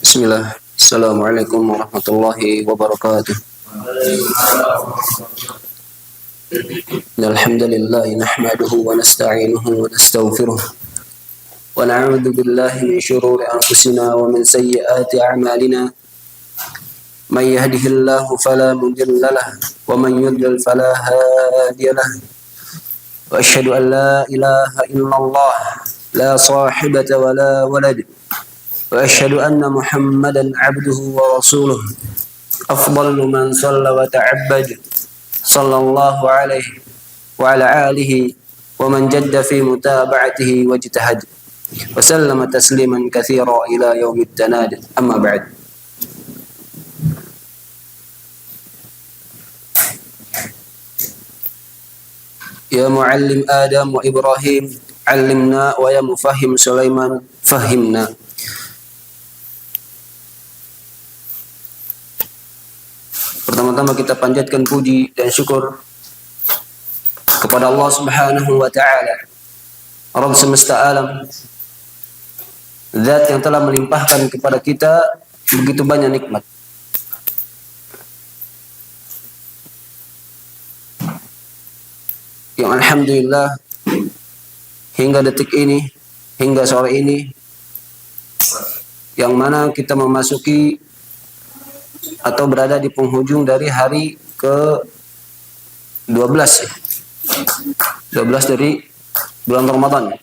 Bismillah. Assalamualaikum warahmatullahi wabarakatuh. Alhamdulillah nahmaduhu wa nasta'inuhu wa nastaghfiruh wa na'udzu billahi min shururi anfusina wa min sayyiati a'malina. May yahdihillahu fala mudilla lahu wa man yudlil fala hadiya lahu. Wa asyhadu an la ilaha illallah la sahibata wa la walad. وأشهد أن محمدا عبده ورسوله أفضل من صلى وتعبد صلى الله عليه وعلى آله ومن جد في متابعته واجتهد وسلم تسليما كثيرا إلى يوم التناد. أما بعد. يا معلم آدم وإبراهيم علمنا ويا مفهم سليمان فهمنا. Pertama-tama kita panjatkan puji dan syukur kepada Allah Subhanahu wa taala, Rabb semesta alam, Zat yang telah melimpahkan kepada kita begitu banyak nikmat. Yang alhamdulillah hingga detik ini, hingga sore ini, yang mana kita memasuki atau berada di penghujung dari hari ke-12 ya. 12 dari bulan Ramadan.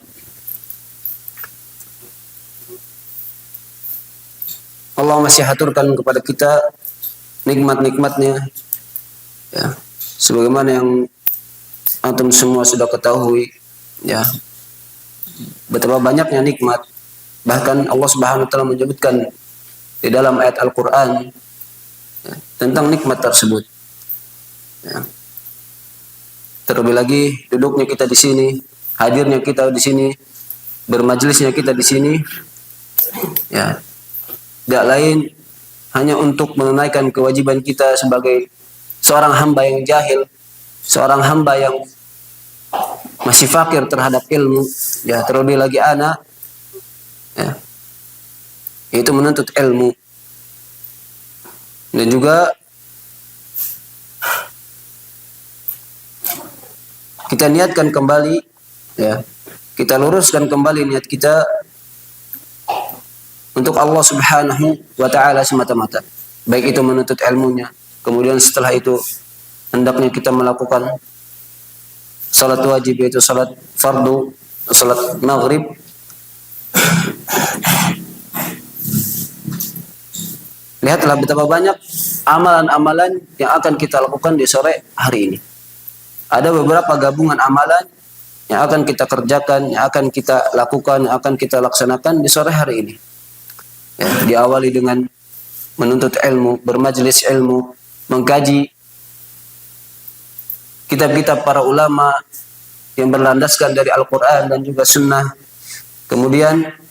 Allah masih haturkan kepada kita nikmat-nikmatnya ya. Sebagaimana yang antum semua sudah ketahui ya. Betapa banyaknya nikmat. Bahkan Allah Subhanahu wa taala menyebutkan di dalam ayat Al-Qur'an tentang nikmat tersebut. Ya. Terlebih lagi duduknya kita di sini, hadirnya kita di sini, bermajlisnya kita di sini, ya, tidak lain hanya untuk menunaikan kewajiban kita sebagai seorang hamba yang jahil, seorang hamba yang masih fakir terhadap ilmu, ya, terlebih lagi anak, ya, itu menuntut ilmu. Dan juga kita niatkan kembali ya, kita luruskan kembali niat kita untuk Allah Subhanahu wa taala semata-mata. Baik itu menuntut ilmunya, kemudian setelah itu hendaknya kita melakukan salat wajib, yaitu salat fardu, salat maghrib. Lihatlah betapa banyak amalan-amalan yang akan kita lakukan di sore hari ini. Ada beberapa gabungan amalan yang akan kita kerjakan, yang akan kita lakukan, yang akan kita laksanakan di sore hari ini. Ya, diawali dengan menuntut ilmu, bermajlis ilmu, mengkaji kitab-kitab para ulama yang berlandaskan dari Al-Quran dan juga Sunnah. Kemudian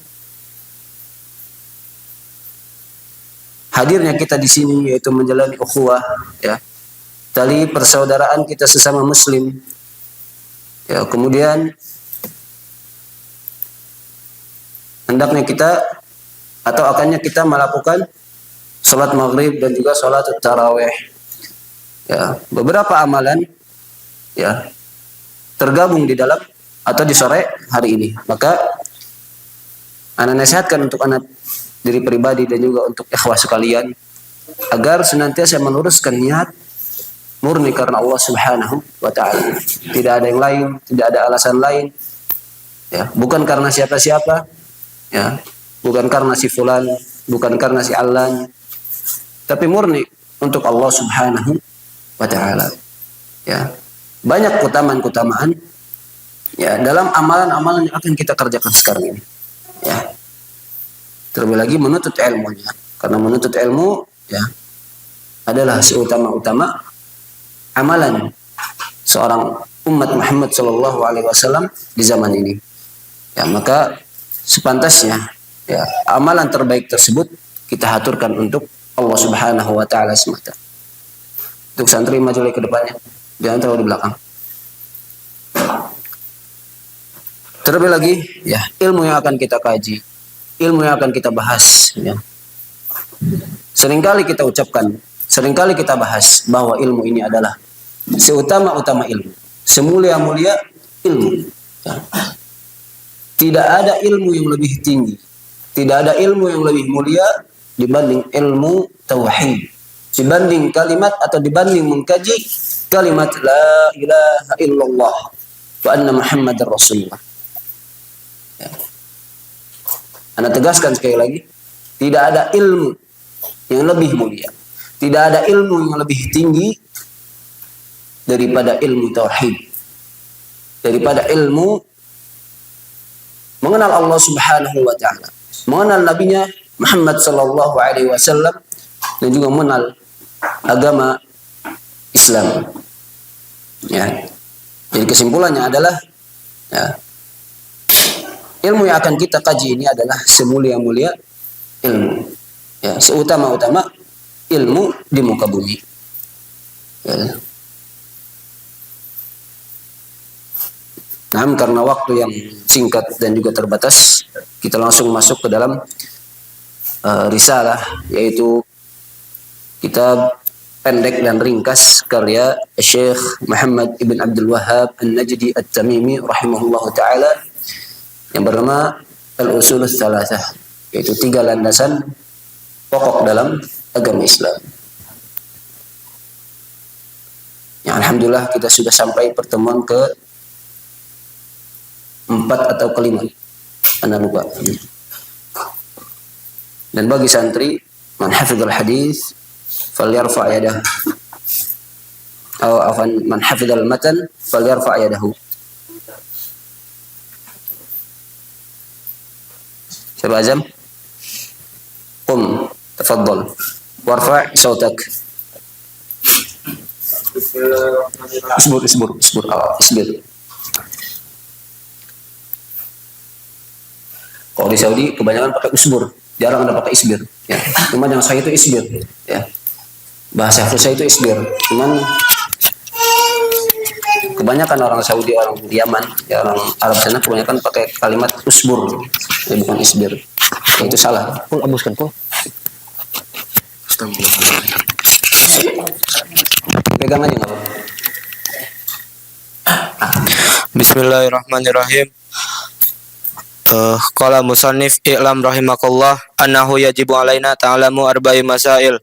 hadirnya kita di sini yaitu menjalani ukhuwah, ya, tali persaudaraan kita sesama muslim. Ya, kemudian hendaknya kita atau akannya kita melakukan salat maghrib dan juga salat tarawih. Ya, beberapa amalan ya tergabung di dalam atau di sore hari ini. Maka ana nasihatkan untuk anak diri pribadi dan juga untuk ikhwah sekalian agar senantiasa meluruskan niat murni karena Allah Subhanahu wa taala. Tidak ada yang lain, tidak ada alasan lain. Ya, bukan karena siapa-siapa, ya, bukan karena si fulan, bukan karena si allan, tapi murni untuk Allah Subhanahu wa taala. Ya. Banyak keutamaan-keutamaan ya dalam amalan-amalan yang akan kita kerjakan sekarang ini. Ya. Terlebih lagi menuntut ilmunya. Karena menuntut ilmu ya adalah seutama-utama amalan seorang umat Muhammad sallallahu alaihi wasallam di zaman ini. Ya, maka sepantasnya ya amalan terbaik tersebut kita haturkan untuk Allah Subhanahu wa taala semata. Untuk santri maju ke depannya, jangan terlalu di belakang. Terlebih lagi ya ilmu yang akan kita kaji, ilmu yang akan kita bahas ya. Seringkali kita ucapkan, seringkali kita bahas bahwa ilmu ini adalah seutama-utama ilmu, semulia-mulia ilmu. Tidak ada ilmu yang lebih tinggi, tidak ada ilmu yang lebih mulia dibanding ilmu tauhid, dibanding kalimat atau dibanding mengkaji kalimat la ilaha illallah wa anna muhammadar rasulullah. Ya. Anda tegaskan sekali lagi, tidak ada ilmu yang lebih mulia, tidak ada ilmu yang lebih tinggi daripada ilmu tauhid, daripada ilmu mengenal Allah Subhanahu wa taala, mengenal nabinya Muhammad sallallahu alaihi wasallam, dan juga mengenal agama Islam. Ya. Jadi kesimpulannya adalah ya, ilmu yang akan kita kaji ini adalah semulia-mulia ilmu. Ya, seutama-utama ilmu di muka bumi. Ya. Nah, karena waktu yang singkat dan juga terbatas, kita langsung masuk ke dalam risalah, yaitu kitab pendek dan ringkas karya Syekh Muhammad ibn Abdul Wahhab An-Najdi At-Tamimi rahimahullahu taala yang bernama Al-Usulul Thalathah, yaitu 3 landasan pokok dalam agama Islam. Ya, alhamdulillah kita sudah sampai pertemuan ke 4 atau ke-5, Anda lupa. Dan bagi santri, man hafizal hadis falyarfa' yadahu, atau afan man hafizal matan falyarfa' yadahu. Siapa azam? Qum, tafaddal, warfa' sautak. Isbur. Kalau di Saudi kebanyakan pakai usbur, jarang ada pakai isbir. Ya. Cuma yang saya itu isbir. Ya. Bahasa Hafsah itu isbir. Cuman kebanyakan orang Saudi, orang Yaman, ya, orang Arab sana kebanyakan pakai kalimat usbur, ya, bukan isbir. Ya, itu salah. Pul abuskan pul. Pegang aja nggak apa. Bismillahirrahmanirrahim. Qala musannif i'lam rahimakallah annahu yajibu alaina ta'lamu arba'i masail.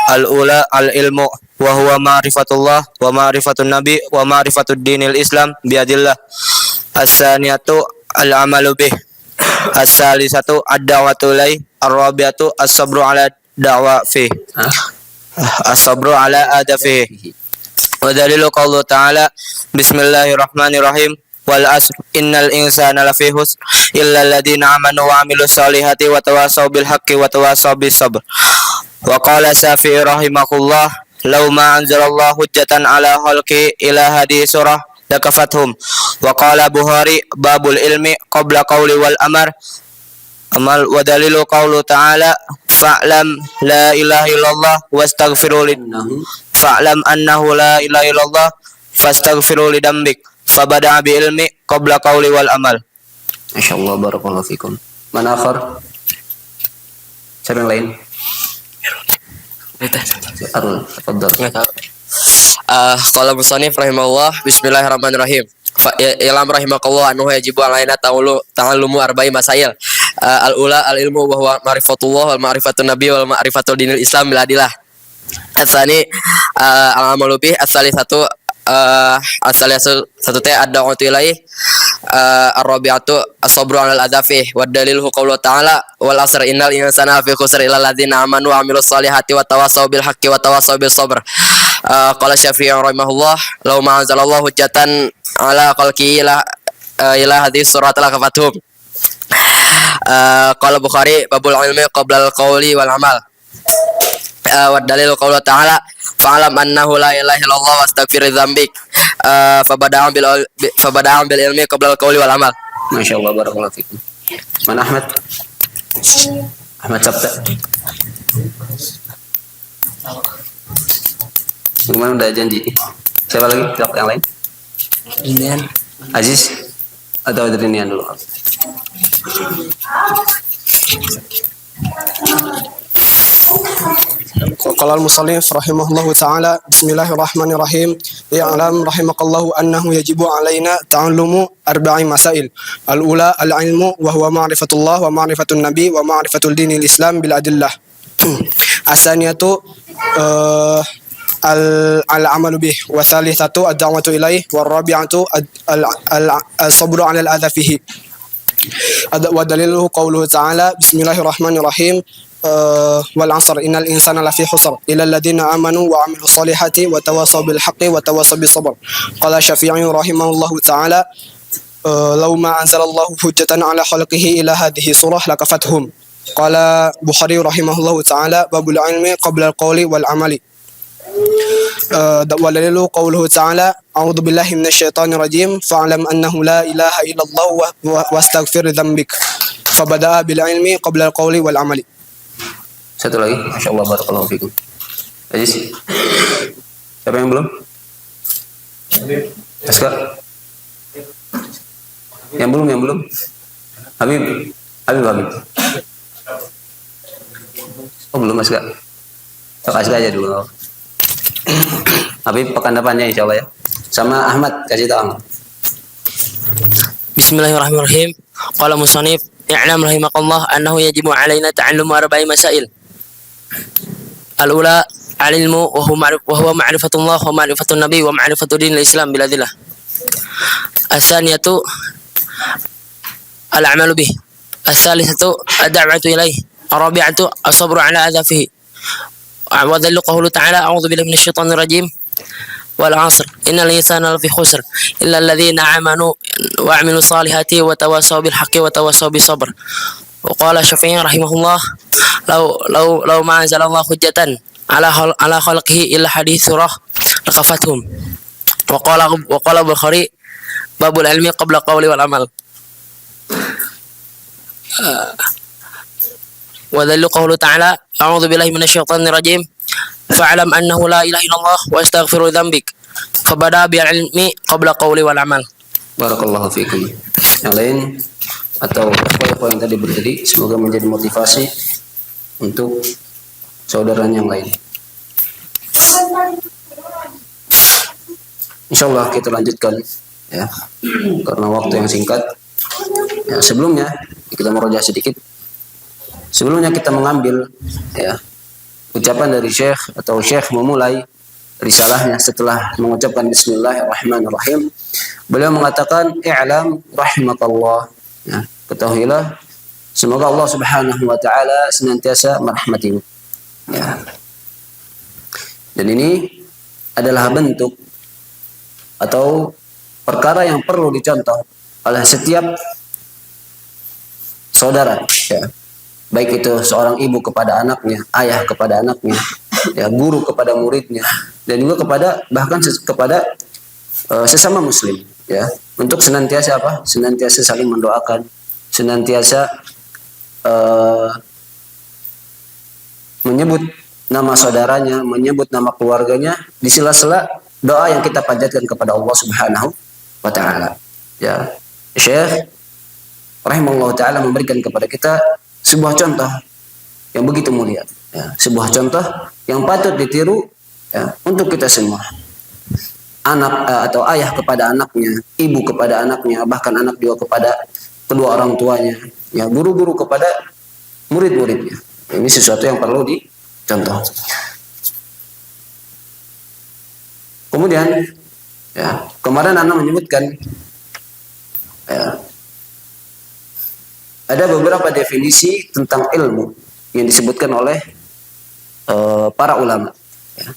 Al-ula al-ilmu wa huwa ma'rifatullah wa ma'rifatun nabi wa ma'rifatud dinil islam biadillah. As-saniyatu al-amalu bih. As-salisatu ad-da'watu ilai. Ar-rabi'atu as-sabru ala da'wa fi. As-sabru ala adafi. Wa dalilu qawlu ta'ala bismillahirrahmanirrahim. Wal asr innal insana lafi husr illa alladziina amanu wa 'amilus solihati wa tawassaw bil haqqi wa tawassaw bis sabr. Wa qala Syafi'i rahimahullah law ma anzalallahu hujjatan ala khalqi ila hadhihi surah lakafathum. Wa qala Bukhari babul ilmi qabla qawli wal amal wa dalilu qawlu ta'ala fa'lam la ilaha illallah wastaghfiru fa'lam annahu la ilaha illallah fastaghfiru lidambik. Fabada'a bi ilmi qabla qawli wal amal. Masyaallah, barakallahu fikum. Mana akhar? Siapa yang lain? Arul, tafadhal. Qala musannif rahimahullah bismillahirrahmanirrahim. Ilam rahimakallah annahu yajibu alaina ta'allumu arba'i masail. Al-ula al-ilmu wa huwa ma'rifatullah wal ma'rifatun nabi wal ma'rifatul dinil islam bil adillah. As-tsani al-amalu bih. As-salisatu satu teh ad-da'watu ilaih. Ar-rabi'atu as-sabru 'alal adafi. Wa dalilu qawlu ta'ala wal asr innal insana fi khusr illa alladziina amanu wa 'amilus solihati wa tawassaw bil haqqi wa tawassaw bis sabr. Qala Syafi'i rahimahullah law ma anzalallahu hujjatan 'ala khalqihi ila hadhihi surat lakafathum. Qala Bukhari babul ilmi qabla al-qawli wal amal. Wa dalilu qawlu ta'ala fa'lam annahu la ilaha illallah wastaghfir dzambik. Fabada'am bil ilmi qabla al-qawli wal amal. Masyaallah, barakallahu fikum. Mana Ahmad? Ahmad Sabta. Gimana, udah janji? Siapa lagi? Siapa yang lain? Inian Aziz atau dari Nian dulu? قال المصنف رحمه الله تعالى بسم الله الرحمن الرحيم اعلم رحمك الله أنه يجب علينا تعلم أربع مسائل الأولى العلم وهو معرفة الله ومعرفة النبي ومعرفة الدين الإسلام بالأدلة الثانية العمل به والثالثة الدعوة إليه والرابعة الصبر على الأذى فيه ودليله قوله تعالى بسم الله الرحمن الرحيم والعصر إن الإنسان لفي خسر إلا الذين آمنوا وعملوا الصالحات وتواصوا بالحق وتواصوا بالصبر قال الشافعي رحمه الله تعالى لو ما أنزل الله حجة على خلقه إلى هذه السورة لكفتهم قال بخاري رحمه الله تعالى باب العلم قبل القول والعمل ودليل قوله تعالى أعوذ بالله من الشيطان الرجيم فاعلم أنه لا إله إلا الله واستغفر ذنبك فبدأ بالعلم قبل القول والعمل. Satu lagi, Masya Allah, barakallahu fikum. Aziz, siapa yang belum? Aska? Yang belum? Habib. Oh belum Aska? Aska aja dulu. Habib pekan depannya insya Allah ya. Sama Ahmad, kasih tahu. Bismillahirrahmanirrahim. Qala musannif i'lam rahimakallah annahu yajibu alaina ta'allumu arba'i masail. Al-ula al-ilmu wa huwa ma'rifatullah wa ma'rifatun nabi wa ma'rifatu dinil Islam bil adillah. As-saniyatu al-'amalu bih. As-salisatu ad-da'watu ilayhi. Ar-rabi'atu as-sabru 'ala adha fihi. Wa dhallu qawlu ta'ala a'udzu billahi minasyaitonir rajim. Wal 'asr innal insana lafi khusr illa alladhina amanu wa 'amilus salihati wa tawassaw bil haqqi wa tawassaw bis sabr. Wa qala Syafi'i rahimahullah law ma anzalallahu hujjatan ala khalqihi illa hadits surah lakafathum. Wa qala Bukhari babul ilmi qabla qawli wal amal. Wa dhallu qawlu ta'ala a'udzu billahi minasyaitonir rajim fa'lam annahu la ilaha illallah wa astaghfiru dzambik fabada bil ilmi qabla qawli wal amal. Barakallahu fikum. Yang lain atau poin-poin yang tadi berdiri semoga menjadi motivasi untuk saudara yang lain. Insyaallah kita lanjutkan ya karena waktu yang singkat. Ya, sebelumnya kita merujak sedikit. Sebelumnya kita mengambil ya ucapan dari Syekh atau Syekh memulai risalahnya setelah mengucapkan Bismillahirrahmanirrahim. Beliau mengatakan i'lam rahimakallah. Ya, ketahuilah semoga Allah Subhanahu wa taala senantiasa merahmatimu. Ya. Dan ini adalah bentuk atau perkara yang perlu dicontoh oleh setiap saudara, ya. Baik itu seorang ibu kepada anaknya, ayah kepada anaknya, ya, guru kepada muridnya, dan juga bahkan kepada sesama muslim, ya, untuk senantiasa apa? Senantiasa saling mendoakan, senantiasa menyebut nama saudaranya, menyebut nama keluarganya di sela-sela doa yang kita panjatkan kepada Allah Subhanahu wa taala. Ya, Syekh rahimahullah taala memberikan kepada kita sebuah contoh yang begitu mulia, ya, sebuah contoh yang patut ditiru ya, untuk kita semua. Anak atau ayah kepada anaknya, ibu kepada anaknya, bahkan anak juga kepada kedua orang tuanya, ya, guru-guru kepada murid-muridnya. Ini sesuatu yang perlu dicontoh. Kemudian, ya, kemarin Anda menyebutkan ya, ada beberapa definisi tentang ilmu yang disebutkan oleh para ulama. Ya.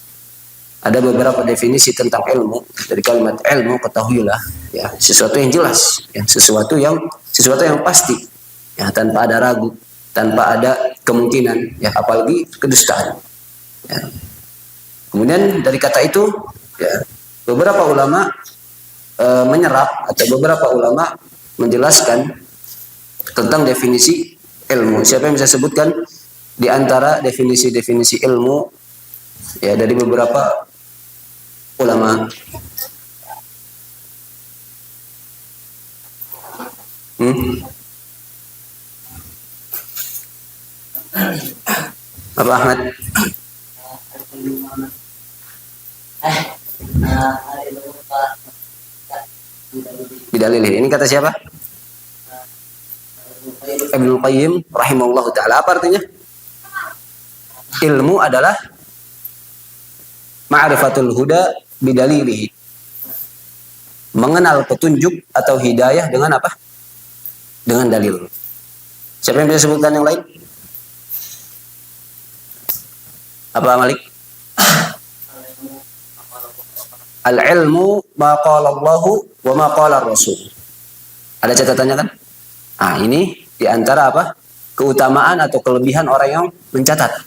Ada beberapa definisi tentang ilmu. Dari kalimat ilmu ketahuilah, ya, sesuatu yang jelas, ya, sesuatu yang pasti, ya, tanpa ada ragu, tanpa ada kemungkinan, ya, apalagi kedustaan. Ya. Kemudian dari kata itu, ya, beberapa ulama menyerap atau beberapa ulama menjelaskan tentang definisi ilmu. Siapa yang bisa sebutkan di antara definisi-definisi ilmu ya dari beberapa ulama? Apa? Apa Ahmad? Bidalilih. Ini kata siapa? Ibnu Qayyim rahimahullahu taala. Apa artinya? Ilmu adalah ma'rifatul huda bidalilihi. Mengenal petunjuk atau hidayah dengan apa? Dengan dalil. Siapa yang bisa sebutkan yang lain? Apa Malik? Al-ilmu ma qala Allah wa ma qala Rasul. Ada catatannya kan? Ah, ini diantara apa? Keutamaan atau kelebihan orang yang mencatat.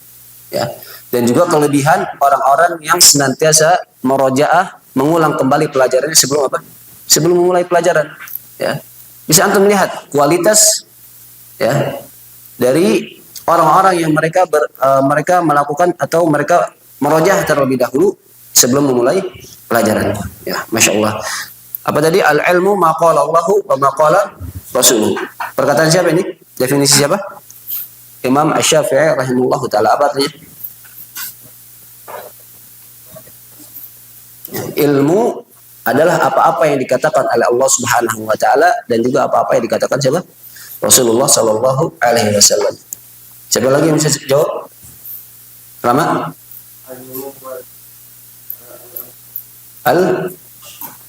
Ya. Dan juga kelebihan orang-orang yang senantiasa merojaah, mengulang kembali pelajarannya sebelum apa? Sebelum memulai pelajaran. Ya. Bisa antum melihat kualitas ya dari orang-orang yang mereka melakukan atau mereka merojaah terlebih dahulu sebelum memulai pelajaran. Ya, masya Allah. Apa tadi? Al-ilmu ma qala Allahu wa ma qala Rasuluh. Perkataan siapa ini? Definisi siapa? Imam Asy-Syafi'i rahimahullahu taala. Apa artinya? Ilmu adalah apa-apa yang dikatakan oleh Allah Subhanahu wa taala dan juga apa-apa yang dikatakan siapa? Rasulullah sallallahu alaihi wasallam. Siapa lagi yang bisa jawab? Rama?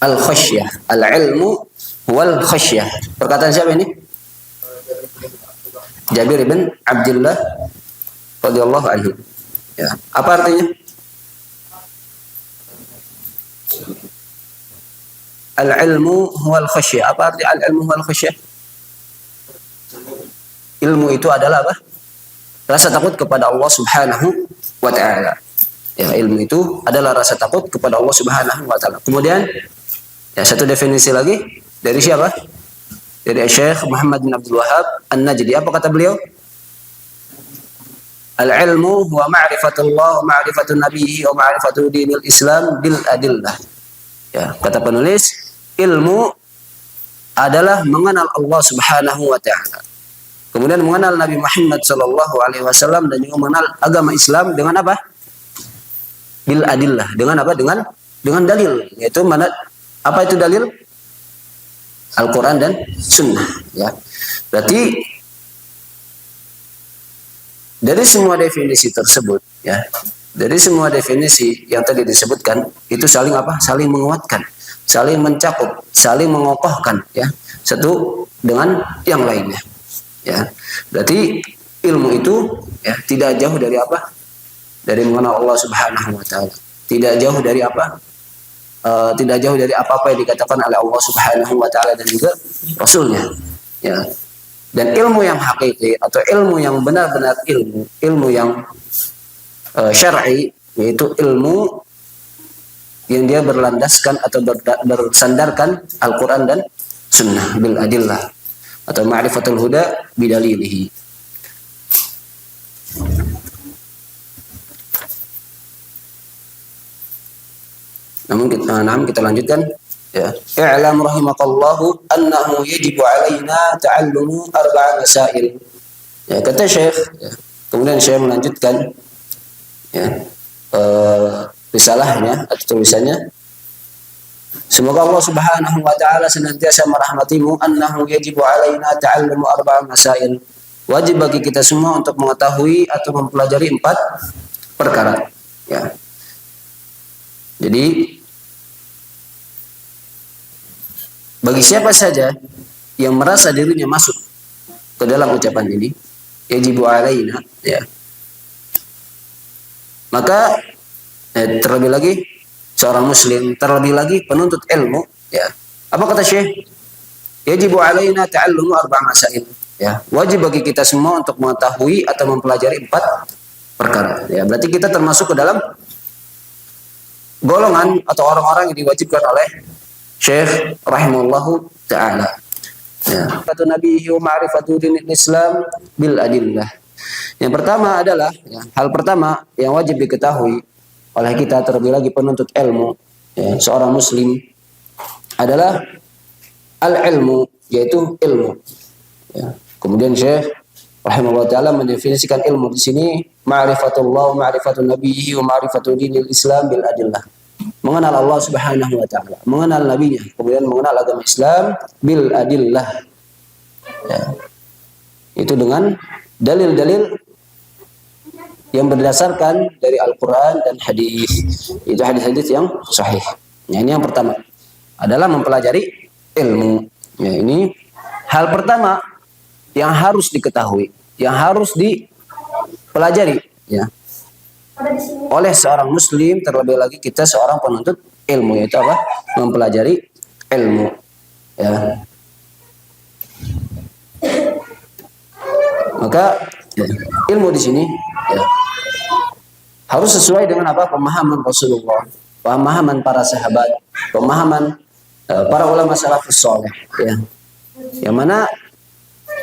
Al-khasyah. Al-ilmu wal khasyah. Perkataan siapa ini? Jabir bin Abdullah radhiyallahu anhu. Ya. Apa artinya? Al-ilmu wal khasyah. Apa arti al-ilmu wal khasyah? Ilmu itu adalah apa? Rasa takut kepada Allah Subhanahu wa taala. Ya, ilmu itu adalah rasa takut kepada Allah Subhanahu wa taala. Kemudian ya satu definisi lagi dari siapa? Dari Syekh Muhammad bin Abdul Wahhab An-Najdi. Apa kata beliau? Al-ilmu huwa ma'rifatullah wa ma'rifatun nabiyhi wa ma'rifatu dinil Islam bil adillah. Ya, kata penulis, ilmu adalah mengenal Allah Subhanahu wa taala. Kemudian mengenal Nabi Muhammad sallallahu alaihi wasallam dan juga mengenal agama Islam dengan apa? Bil adillah. Dengan apa? Dengan dalil. Yaitu mana? Apa itu dalil? Al-Quran dan Sunnah. Ya. Berarti dari semua definisi tersebut, ya, dari semua definisi yang tadi disebutkan itu saling apa? Saling menguatkan, saling mencakup, saling mengokohkan, ya, satu dengan yang lainnya. Ya. Berarti ilmu itu ya tidak jauh dari apa? Dari mengenal Allah Subhanahu wa taala. Tidak jauh dari apa? Tidak jauh dari apa-apa yang dikatakan oleh Allah Subhanahu wa taala dan juga Rasulnya. Ya. Dan ilmu yang hakiki atau ilmu yang benar-benar ilmu yang syar'i, yaitu ilmu yang dia berlandaskan atau bersandarkan Al-Qur'an dan Sunnah bil adillah atau ma'rifatul huda bidalilihi. Namun kita lanjutkan ya. I'lam rahimakallahu annahu yajibu alaina ta'allumu arba'a masail. Ya, kata Syekh ya. Kemudian Syekh melanjutkan ya risalahnya atau tulisannya. Semoga Allah Subhanahu wa taala senantiasa merahmatimu. Annahu yajibu alaina ta'allumu arba'a masail. Wajib bagi kita semua untuk mengetahui atau mempelajari 4 perkara. Ya. Jadi bagi siapa saja yang merasa dirinya masuk ke dalam ucapan ini, yajibu alaina, ya, maka terlebih lagi seorang muslim, terlebih lagi penuntut ilmu, ya. Apa kata Syekh? Yajibu alaina ta'allumu arba'a masail. Ya, wajib bagi kita semua untuk mengetahui atau mempelajari 4 perkara. Ya, berarti kita termasuk ke dalam golongan atau orang-orang yang diwajibkan oleh Syekh rahimahullahu ta'ala. Ya. Kata Nabi wa ma'rifatu dinil Islam bil adillah. Yang pertama adalah ya, hal pertama yang wajib diketahui oleh kita terlebih lagi penuntut ilmu, ya, seorang muslim adalah al-ilmu, yaitu ilmu. Ya. Kemudian Syekh rahimahullah taala mendefinisikan ilmu di sini ma'rifatullah, ma'rifatun nabiyhi wa ma'rifatu dinil Islam bil adillah. Mengenal Allah Subhanahu wa taala, mengenal nabinya, kemudian mengenal agama Islam bil adillah. Ya. Itu dengan dalil-dalil yang berdasarkan dari Al-Qur'an dan hadis. Itu hadis-hadis yang sahih. Nah, ini yang pertama adalah mempelajari ilmu. Ya, ini hal pertama yang harus diketahui, yang harus dipelajari, ya, oleh seorang muslim, terlebih lagi kita seorang penuntut ilmu, yaitu apa? Mempelajari ilmu. Ya. Maka ya, ilmu di sini ya, harus sesuai dengan apa? Pemahaman Rasulullah, pemahaman para sahabat, pemahaman para ulama salafus saleh, ya. Yang mana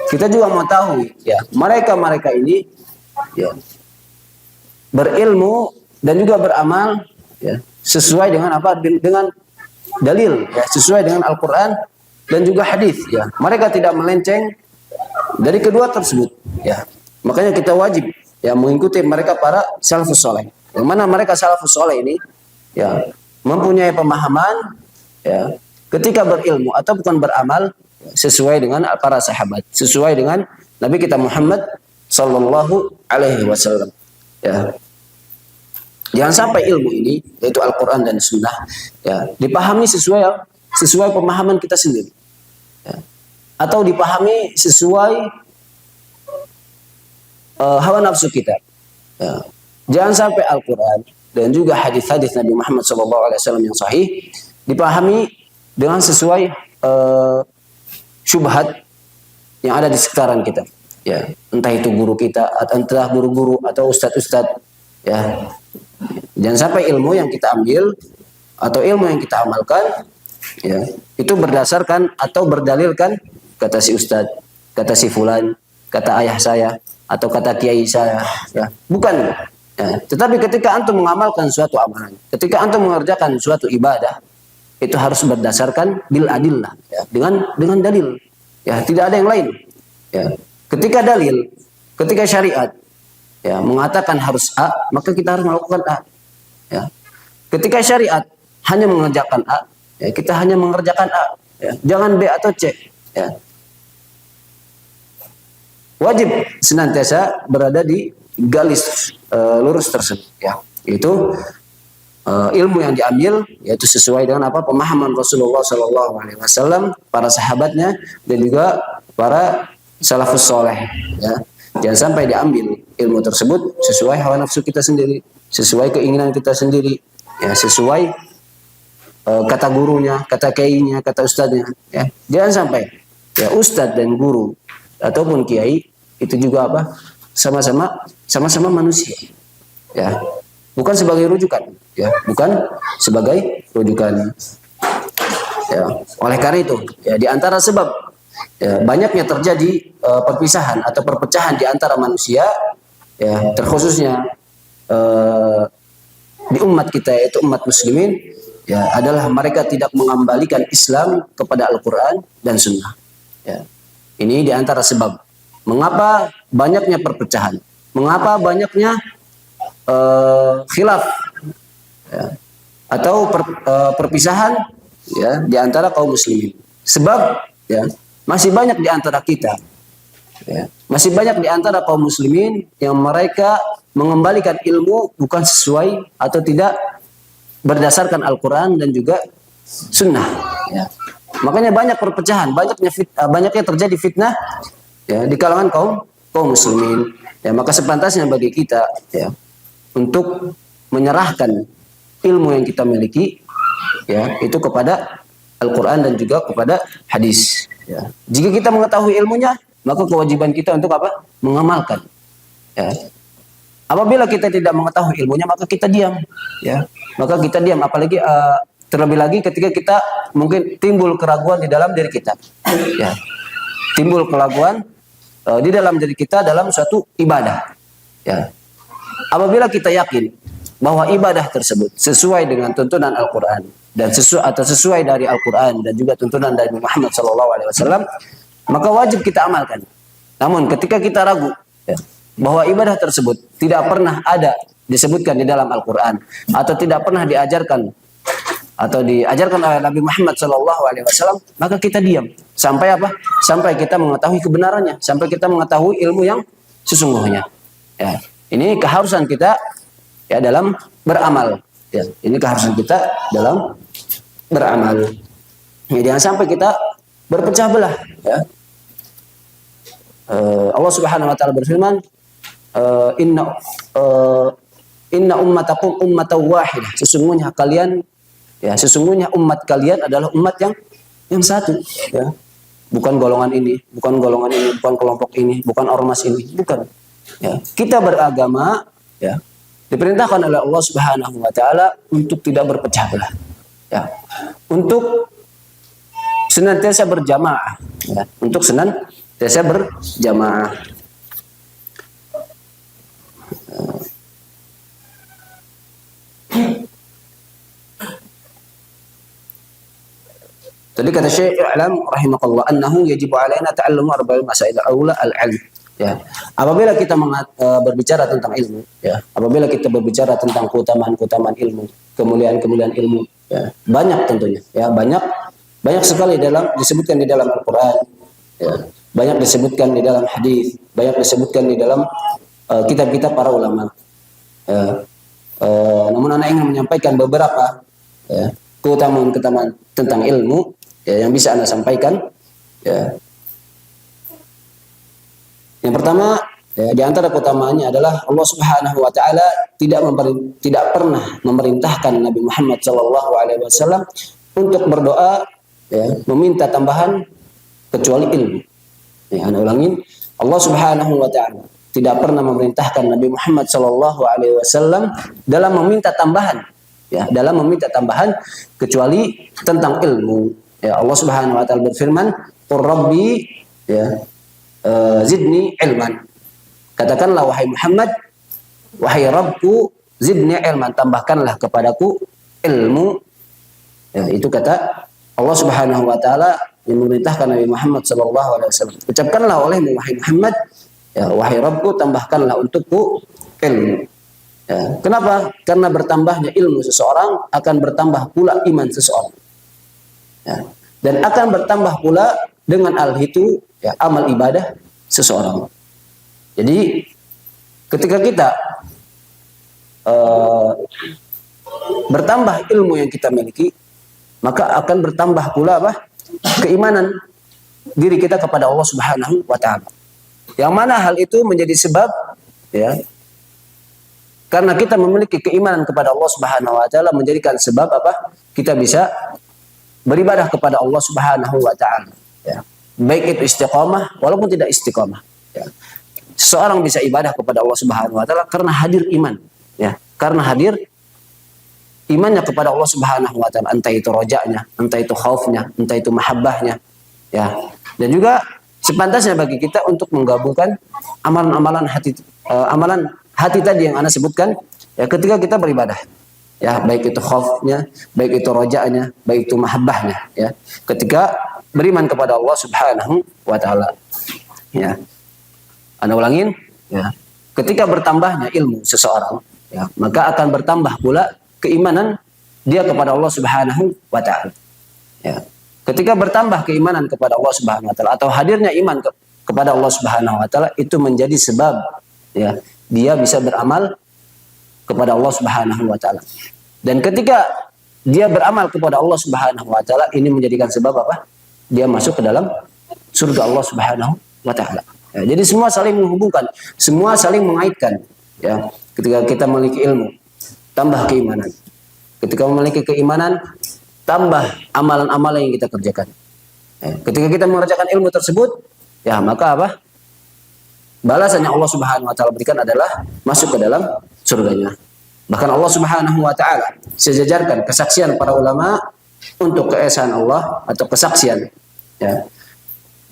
kita juga mau tahu, ya, mereka ini, ya, berilmu dan juga beramal, ya, sesuai dengan apa? Dengan dalil, ya, sesuai dengan Al-Qur'an dan juga hadis, ya. Mereka tidak melenceng dari kedua tersebut, ya. Makanya kita wajib, ya, mengikuti mereka para salafus saleh. Yang mana mereka salafus saleh ini, ya, mempunyai pemahaman, ya, ketika berilmu atau bukan beramal sesuai dengan para sahabat, sesuai dengan Nabi kita Muhammad sallallahu alaihi wasallam. Ya. Jangan sampai ilmu ini, yaitu Al-Qur'an dan Sunnah, ya, dipahami sesuai pemahaman kita sendiri. Ya. Atau dipahami sesuai hawa nafsu kita. Ya. Jangan sampai Al-Quran dan juga hadis-hadis Nabi Muhammad SAW yang sahih dipahami dengan sesuai syubhat yang ada di sekitaran kita. Ya, entah itu guru kita, entah guru-guru atau ustadz-ustadz. Ya, jangan sampai ilmu yang kita ambil atau ilmu yang kita amalkan, ya, itu berdasarkan atau berdalilkan kata si ustadz, kata si fulan, kata ayah saya, atau kata kiai saya, ya, bukan. Ya, tetapi ketika antum mengamalkan suatu amalan, ketika antum mengerjakan suatu ibadah, itu harus berdasarkan bil adillah, ya, dengan dalil, ya, tidak ada yang lain. Ya, ketika dalil, ketika syariat, ya, mengatakan harus A, maka kita harus melakukan A. Ya, ketika syariat hanya mengerjakan A, ya, kita hanya mengerjakan A, ya, jangan B atau C. Ya. Wajib senantiasa berada di garis lurus tersebut, ya, itu ilmu yang diambil yaitu sesuai dengan apa? Pemahaman Rasulullah SAW, para sahabatnya dan juga para salafus soleh, ya. Jangan sampai diambil ilmu tersebut sesuai hawa nafsu kita sendiri, sesuai keinginan kita sendiri, ya, sesuai kata gurunya, kata kiainya, kata ustadznya, ya. Jangan sampai, ya, ustadz dan guru ataupun kiai itu juga apa? Sama-sama manusia, ya, bukan sebagai rujukan, ya, bukan sebagai rujukan, ya. Oleh karena itu, ya, di antara sebab, ya, banyaknya terjadi perpisahan atau perpecahan di antara manusia, ya, terkhususnya di umat kita yaitu umat muslimin, ya, adalah mereka tidak mengembalikan Islam kepada Al-Quran dan Sunnah, ya. Ini di antara sebab mengapa banyaknya perpecahan, mengapa banyaknya khilaf, ya, atau perpisahan, ya, di antara kaum muslimin. Sebab, ya, masih banyak di antara kita, ya, masih banyak di antara kaum muslimin yang mereka mengembalikan ilmu bukan sesuai atau tidak berdasarkan Al-Quran dan juga Sunnah, ya. Makanya banyak perpecahan, banyaknya terjadi fitnah, ya, di kalangan kaum muslimin. Ya, maka sepantasnya bagi kita, ya, untuk menyerahkan ilmu yang kita miliki, ya, itu kepada Al-Quran dan juga kepada hadis. Ya. Jika kita mengetahui ilmunya, maka kewajiban kita untuk apa? Mengamalkan. Ya. Apabila kita tidak mengetahui ilmunya, maka kita diam. Ya. Maka kita diam. Apalagi terlebih lagi ketika kita mungkin timbul keraguan di dalam diri kita. Ya. Timbul keraguan di dalam diri kita dalam suatu ibadah. Ya. Apabila kita yakin bahwa ibadah tersebut sesuai dengan tuntunan Al-Quran dan sesuai dari Al-Quran dan juga tuntunan dari Muhammad SAW, maka wajib kita amalkan. Namun ketika kita ragu ya, bahwa ibadah tersebut tidak pernah ada disebutkan di dalam Al-Quran atau tidak pernah diajarkan atau diajarkan oleh Nabi Muhammad SAW, maka kita diam sampai apa? Sampai kita mengetahui kebenarannya, sampai kita mengetahui ilmu yang sesungguhnya. Ya, ini keharusan kita ya dalam beramal. Ya, ini keharusan kita dalam beramal. Ya, jangan sampai kita berpecah belah. Ya. Allah Subhanahu Wa Taala berfirman, Inna ummatakum ummatan wahidah. Sesungguhnya kalian, ya sesungguhnya umat kalian adalah umat yang satu. Ya. Bukan golongan ini, bukan golongan ini, bukan kelompok ini, bukan ormas ini, bukan. Ya. Kita beragama, ya diperintahkan oleh Allah Subhanahu Wa Taala untuk tidak berpecah belah. Ya. Untuk senantiasa berjamaah, ya. Untuk senantiasa berjamaah. Tadi kata Syekh I'lam rahimakallah annahu yajibu alaina ta'allumu arba'in masail al-aula al-'ilm. Ya. Apabila kita berbicara tentang ilmu, ya, apabila kita berbicara tentang keutamaan-keutamaan ilmu, kemuliaan-kemuliaan ilmu, ya, banyak tentunya, ya, banyak sekali disebutkan di dalam Al-Qur'an, ya, banyak disebutkan di dalam hadis, banyak disebutkan di dalam kitab-kitab para ulama. Ya. Namun anak ingin menyampaikan beberapa ya, keutamaan-keutamaan tentang ilmu ya, yang bisa Anda sampaikan. Ya. Yang pertama, ya, di antara keutamaannya adalah Allah Subhanahu Wa Taala tidak pernah memerintahkan Nabi Muhammad SAW untuk berdoa, ya, meminta tambahan kecuali ilmu. Ya, Anda ulangin, Allah Subhanahu Wa Taala tidak pernah memerintahkan Nabi Muhammad SAW dalam meminta tambahan, ya, dalam meminta tambahan kecuali tentang ilmu. Ya, Allah Subhanahu Wa Taala berfirman, "Qur Rabbi, ya, zidni ilman." Katakanlah wahai Muhammad, wahai Rabbku, zidni ilman, tambahkanlah kepadaku ilmu. Ya, itu kata Allah Subhanahu Wa Taala yang memerintahkan Nabi Muhammad SAW. Ucapkanlah olehmu wahai Muhammad, ya, wahai Rabbku, tambahkanlah untukku ilmu. Ya, kenapa? Karena bertambahnya ilmu seseorang akan bertambah pula iman seseorang. Ya, dan akan bertambah pula dengan hal itu, ya, amal ibadah seseorang. Jadi ketika kita bertambah ilmu yang kita miliki, maka akan bertambah pula apa? Keimanan diri kita kepada Allah Subhanahu Wa Taala. Yang mana hal itu menjadi sebab, ya, karena kita memiliki keimanan kepada Allah Subhanahu Wa Taala menjadikan sebab apa? Kita bisa beribadah kepada Allah Subhanahu Wa Taala. Ya. Baik itu istiqamah walaupun tidak istiqamah. Ya. Seseorang bisa ibadah kepada Allah Subhanahu Wa Taala karena hadir iman. Ya. Karena hadir imannya kepada Allah Subhanahu Wa Taala, entah itu rojanya, entah itu khaufnya, entah itu mahabbahnya. Ya. Dan juga sepantasnya bagi kita untuk menggabungkan amalan-amalan hati tadi yang Anda sebutkan, ya, ketika kita beribadah. Ya, baik itu khaufnya, baik itu rojanya, baik itu mahabbahnya, ya. Ketika beriman kepada Allah Subhanahu Wa Taala. Ya. Anda ulangin, ya. Ketika bertambahnya ilmu seseorang, ya, maka akan bertambah pula keimanan dia kepada Allah Subhanahu Wa Taala. Ya. Ketika bertambah keimanan kepada Allah Subhanahu Wa Taala atau hadirnya iman kepada Allah Subhanahu Wa Taala, itu menjadi sebab, ya, dia bisa beramal kepada Allah Subhanahu Wa Taala. Dan ketika dia beramal kepada Allah Subhanahu Wa Taala, ini menjadikan sebab apa? Dia masuk ke dalam surga Allah Subhanahu Wa Taala. Ya, jadi semua saling menghubungkan, semua saling mengaitkan. Ya, ketika kita memiliki ilmu, tambah keimanan. Ketika memiliki keimanan, tambah amalan-amalan yang kita kerjakan. Ya, ketika kita mengerjakan ilmu tersebut, ya, maka apa? Balasan yang Allah Subhanahu Wa Taala berikan adalah masuk ke dalam surganya. Bahkan Allah Subhanahu Wa Taala sejajarkan kesaksian para ulama untuk keesaan Allah atau kesaksian. Ya.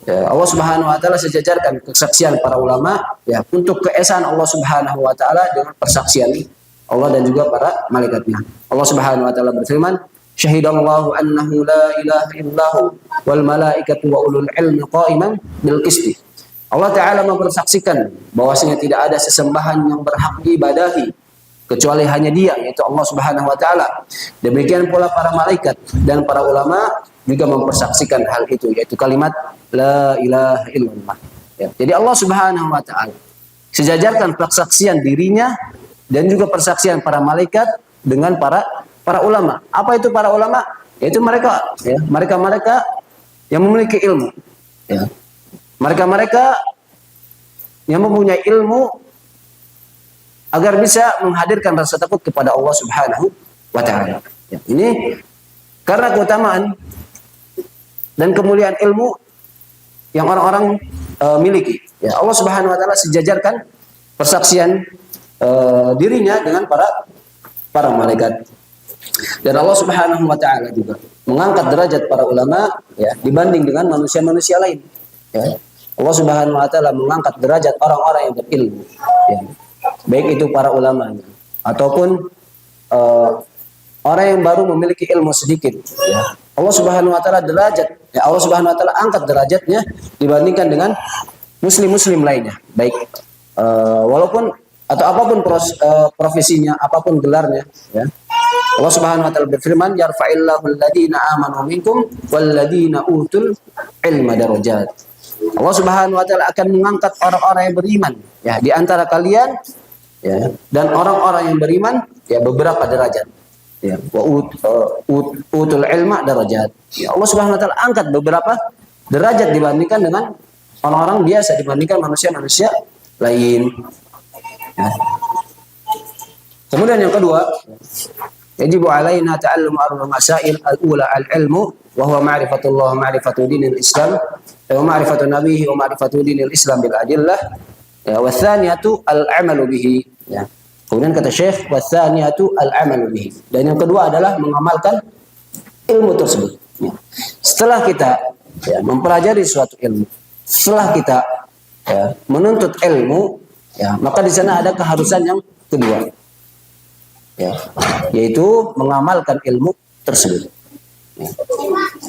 Ya, Allah Subhanahu Wa Taala sejajarkan kesaksian para ulama, ya, untuk keesaan Allah Subhanahu Wa Taala dengan persaksian Allah dan juga para malaikatnya. Allah Subhanahu Wa Taala berfirman, "Syahidallahu annahu la ilaha illahu wal malaikatu wa ulul ilmi qa'iman bil qisti." Allah Ta'ala mempersaksikan bahwasanya tidak ada sesembahan yang berhak diibadahi kecuali hanya Dia, yaitu Allah Subhanahu wa taala. Demikian pula para malaikat dan para ulama juga mempersaksikan hal itu, yaitu kalimat la ilaha illallah. Ya. Jadi Allah Subhanahu wa taala sejajarkan persaksian dirinya dan juga persaksian para malaikat dengan para ulama. Apa itu para ulama? Yaitu mereka, ya, mereka yang memiliki ilmu, ya. Mereka yang mempunyai ilmu agar bisa menghadirkan rasa takut kepada Allah Subhanahu wa taala. Ya, ini karena keutamaan dan kemuliaan ilmu yang orang-orang miliki. Ya, Allah Subhanahu wa taala sejajarkan persaksian dirinya dengan para malaikat. Dan Allah Subhanahu wa taala juga mengangkat derajat para ulama, ya, dibanding dengan manusia-manusia lain. Ya. Allah Subhanahu wa taala mengangkat derajat orang-orang yang berilmu, ya. Baik itu para ulama ataupun orang yang baru memiliki ilmu sedikit, ya. Allah Subhanahu wa taala Allah Subhanahu wa taala angkat derajatnya dibandingkan dengan muslim-muslim lainnya, baik walaupun atau apapun profesinya, apapun gelarnya, ya. Allah Subhanahu wa taala berfirman, yarfa'illahu alladziina aamanu minkum walladziina utul ilma darajat. Allah Subhanahu wa taala akan mengangkat orang-orang yang beriman, ya, di antara kalian, ya, dan orang-orang yang beriman, ya, beberapa derajat, ya, wa utul ilma darajat. Ya, Allah Subhanahu wa taala angkat beberapa derajat dibandingkan dengan orang-orang biasa, dibandingkan manusia-manusia lain. Ya. Kemudian yang kedua, yajibu alaina ta'allum al-masail al-ula al-ilmu wa huwa ma'rifatullah wa ma'rifatu dinil Islam wa ma'rifatu nabiyhi wa ma'rifatu dinil Islam bil adillah, ya, wa tsaniyatu al-amalu bihi, ya. Kemudian kata Syekh, wa tsaniyatu al-amalu bihi, dan yang kedua adalah mengamalkan ilmu tersebut, ya. Setelah kita, ya, mempelajari suatu ilmu, setelah kita, ya, menuntut ilmu, ya, maka di sana ada keharusan yang kedua, ya, yaitu mengamalkan ilmu tersebut. Ya.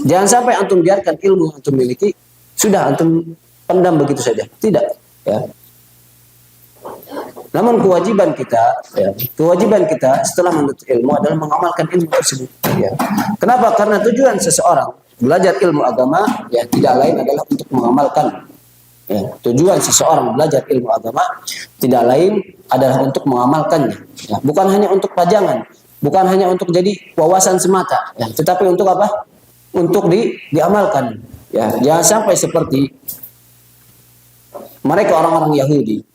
Jangan sampai antum biarkan ilmu yang antum miliki sudah antum pendam begitu saja, tidak, ya. Namun kewajiban kita setelah menuntut ilmu adalah mengamalkan ilmu tersebut, ya. Kenapa? Karena tujuan seseorang belajar ilmu agama, ya, tidak lain adalah untuk mengamalkan. Ya, tujuan seseorang belajar ilmu agama tidak lain adalah untuk mengamalkannya, ya, bukan hanya untuk pajangan, bukan hanya untuk jadi wawasan semata, ya, tetapi untuk apa? Untuk diamalkan, ya. Jangan sampai seperti mereka orang-orang Yahudi,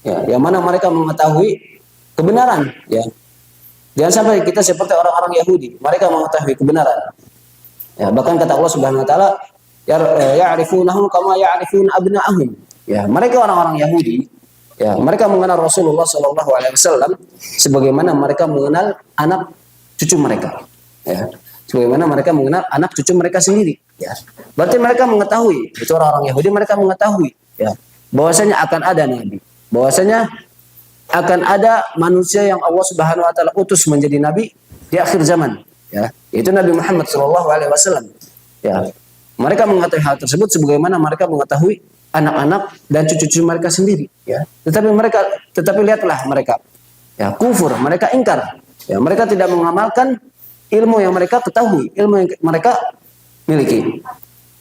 ya, yang mana mereka mengetahui kebenaran, ya. Jangan sampai kita seperti orang-orang Yahudi, mereka mengetahui kebenaran, ya. Bahkan kata Allah Subhanahu wa taala, ya'rifunahum kama ya'rifun abna'ahum. Ya, mereka orang-orang Yahudi, ya, mereka mengenal Rasulullah sallallahu alaihi wasallam sebagaimana mereka mengenal anak cucu mereka, ya. Sebagaimana mereka mengenal anak cucu mereka sendiri, ya. Berarti mereka mengetahui, itu orang-orang Yahudi, mereka mengetahui, ya, bahwasanya akan ada nabi, bahwasanya akan ada manusia yang Allah Subhanahu wa taala utus menjadi nabi di akhir zaman, ya, yaitu Nabi Muhammad sallallahu alaihi wasallam, ya. Mereka mengetahui hal tersebut sebagaimana mereka mengetahui anak-anak dan cucu-cucu mereka sendiri, ya. Tetapi lihatlah mereka, ya, kufur, mereka ingkar, ya, mereka tidak mengamalkan ilmu yang mereka ketahui, ilmu yang mereka miliki,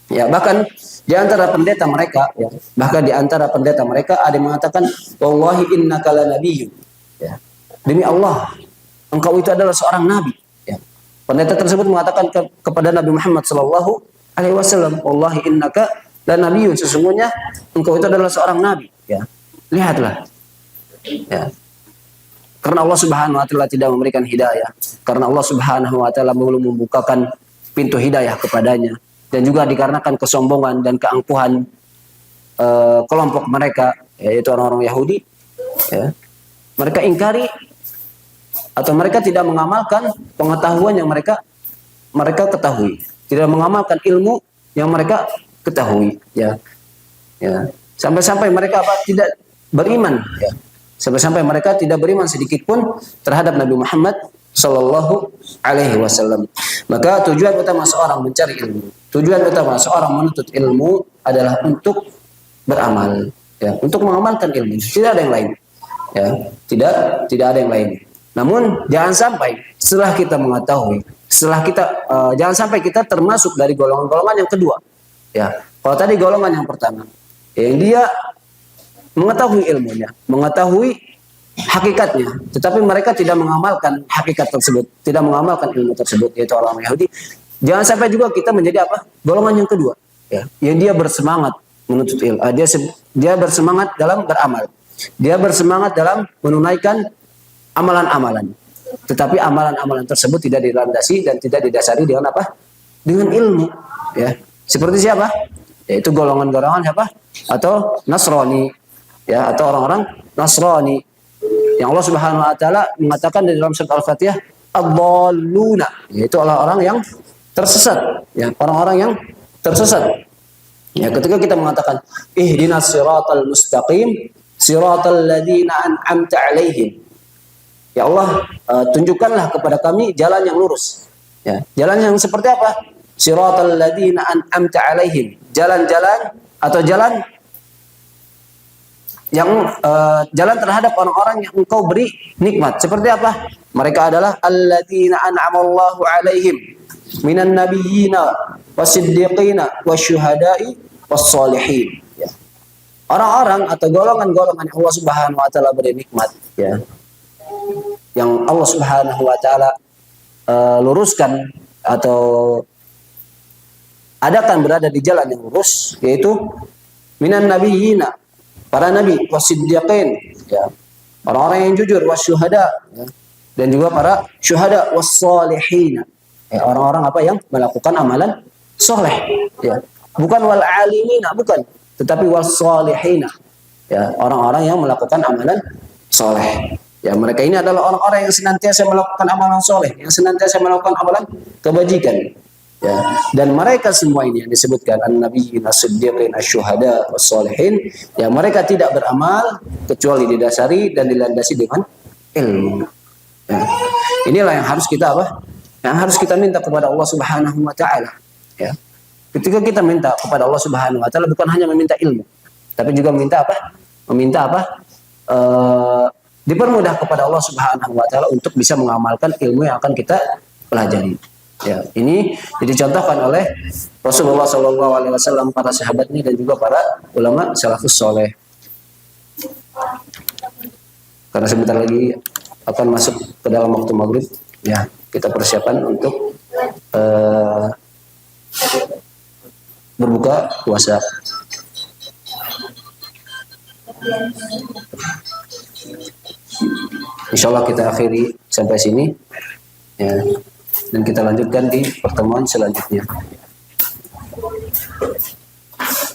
ya. Bahkan di antara pendeta mereka, ya, ada yang mengatakan, wallahi innaka lanabiyyun, ya, demi Allah engkau itu adalah seorang nabi, ya. Pendeta tersebut mengatakan kepada Nabi Muhammad sallallahu alaihi wasallam, wallahi innaka lanabiyyun, sesungguhnya engkau itu adalah seorang nabi, ya. Lihatlah, ya. Karena Allah Subhanahu wa taala tidak memberikan hidayah, karena Allah Subhanahu wa taala belum membukakan pintu hidayah kepadanya, dan juga dikarenakan kesombongan dan keangkuhan kelompok mereka, yaitu orang-orang Yahudi, ya. Mereka ingkari atau mereka tidak mengamalkan pengetahuan yang mereka ketahui, tidak mengamalkan ilmu yang mereka ketahui, ya. Ya. Sampai-sampai mereka tidak beriman, ya. Sampai-sampai mereka tidak beriman sedikit pun terhadap Nabi Muhammad sallallahu alaihi wasallam. Maka tujuan utama seorang mencari ilmu, tujuan utama seorang menuntut ilmu adalah untuk beramal. ya, untuk mengamalkan ilmu. Tidak ada yang lain. Ya, tidak ada yang lain. Namun jangan sampai setelah kita mengetahui, jangan sampai kita termasuk dari golongan-golongan yang kedua. Ya, kalau tadi golongan yang pertama, yang dia mengetahui ilmunya, mengetahui hakikatnya, tetapi mereka tidak mengamalkan hakikat tersebut, tidak mengamalkan ilmu tersebut, yaitu orang Yahudi. Jangan sampai juga kita menjadi apa? Golongan yang kedua, ya, yang dia bersemangat menuntut ilmu, dia bersemangat dalam beramal, dia bersemangat dalam menunaikan amalan-amalan, tetapi amalan-amalan tersebut tidak dilandasi dan tidak didasari dengan apa? Dengan ilmu, ya. Seperti siapa? Yaitu golongan-golongan siapa? Atau Nasrani, ya, atau orang-orang Nasrani yang Allah Subhanahu wa taala mengatakan di dalam surat Al-Fatihah ad-dalluna, yaitu orang-orang yang tersesat, ya, orang-orang yang tersesat. Ya, ketika kita mengatakan ihdinas siratal mustaqim siratal ladzina an'amta 'alaihim, ya Allah, tunjukkanlah kepada kami jalan yang lurus. Ya, jalan yang seperti apa? Siratal ladzina an'amta 'alaihim, jalan-jalan atau jalan yang jalan terhadap orang-orang yang engkau beri nikmat. Seperti apa? Mereka adalah alladzina an'amallahu 'alaihim minan nabiyyina wasiddiqina wasyuhada'i wassalihin. Ya. Orang-orang atau golongan-golongan yang Allah Subhanahu wa taala beri nikmat, ya. Yang Allah Subhanahu wa taala luruskan atau adakan berada di jalan yang lurus, yaitu minan nabiyyina, para nabi, wasiddiqin, ya, orang-orang yang jujur, wasyuhada, ya, dan juga para syuhada, wassalihin, ya, orang-orang apa yang melakukan amalan soleh, ya, bukan wal alimina, bukan, tetapi wassalihin, ya, orang-orang yang melakukan amalan soleh. Ya, mereka ini adalah orang-orang yang senantiasa melakukan amalan soleh, yang senantiasa melakukan amalan kebajikan. Ya, dan mereka semua ini yang disebutkan an-nabiyyin, as-siddiqin, asy-syuhada, was-shalihin, ya, mereka tidak beramal kecuali didasari dan dilandasi dengan ilmu. Ya. Inilah yang harus kita apa? Yang harus kita minta kepada Allah Subhanahu wa taala. Ya. Ketika kita minta kepada Allah Subhanahu wa taala bukan hanya meminta ilmu, tapi juga meminta apa? Meminta apa? Dipermudah kepada Allah Subhanahu wa taala untuk bisa mengamalkan ilmu yang akan kita pelajari. Ya, ini dicontohkan oleh Rasulullah SAW, para sahabatnya dan juga para ulama salafus soleh. Karena sebentar lagi akan masuk ke dalam waktu maghrib, ya, kita persiapan untuk berbuka puasa. Insya Allah kita akhiri sampai sini, ya. Dan kita lanjutkan di pertemuan selanjutnya.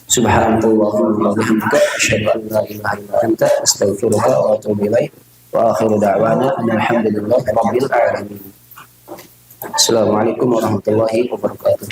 Subhanallahumma wa bihamdika asyhadu an la ilaha illa anta astaghfiruka wa atubu ilaik. Wa akhiru da'wana alhamdulillahi rabbil alamin. Assalamualaikum warahmatullahi wabarakatuh.